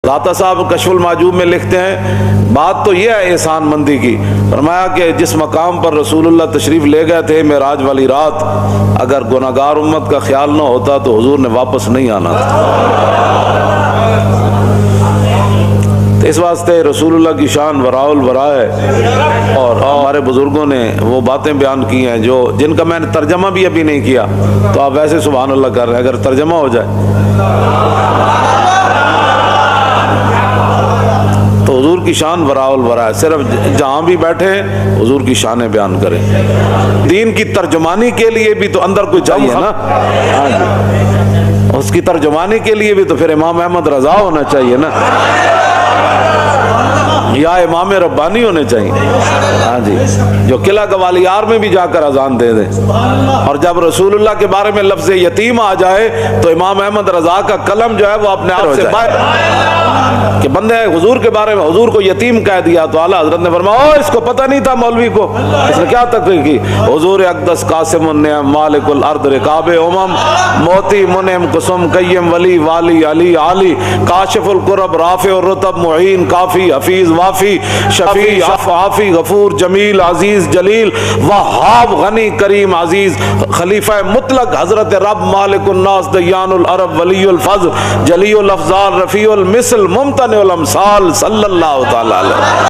दाता साहब कशफुल माजूब में लिखते हैं, बात तो यह है एहसान मंदी की। फरमाया कि जिस मकाम पर रसूलुल्लाह तशरीफ़ ले गए थे मेराज वाली रात, अगर गुनाहगार उम्मत का ख्याल ना होता तो हुजूर ने वापस नहीं आना था। तो इस वास्ते रसूलुल्लाह की शान वराउल वरा है। और हमारे बुजुर्गों ने वो बातें बयान की हैं जो जिनका मैंने तर्जमा भी अभी नहीं किया, तो आप वैसे सुभान अल्लाह कर रहे हैं, अगर तर्जमा हो जाए तो हुजूर की शान वराउल वरा है। सिर्फ जहाँ भी बैठे हुजूर की शानें बयान करें। दीन की तर्जुमानी के लिए भी तो अंदर कोई चाहिए ना, उसकी तर्जुमानी के लिए भी तो फिर इमाम अहमद रजा होना चाहिए ना, या इमाम रब्बानी होने चाहिए। हाँ जी, जो किला गवालियार में भी जाकर अजान दे दे। और जब रसूलुल्लाह के बारे में लफ्ज़ यतीम आ जाए तो इमाम अहमद रजा का कलम जो है वो अपने आप से कि बंदे हुजूर के बारे में हुजूर को यतीम कह दिया, तो आला हजरत ने फरमाया इसको पता नहीं था मौलवी को, इसने क्या तकरीर की। हुजूर अक़दस कासिमुन निअम मालिकुल अर्द रिकाबे उमम मोती मुनम कुसुम कय्यम वली वाली अली आली काशिफुल कुरब राफ़े और रुतब मुईन काफ़ी हफीज़ वाफ़ी शफ़ी आफ़ी गफूर जमील अजीज़ जलील वहाब गनी करीम अजीज़ खलीफा मुतलक हजरत रब मालिकुन नास दयानुल अरब वलीउल फज़्ल जलीउल अफ़ज़ाल रफ़ीउल मिसल मुमतनिउल अमसाल सल्लल्लाहु तआला अलैहि।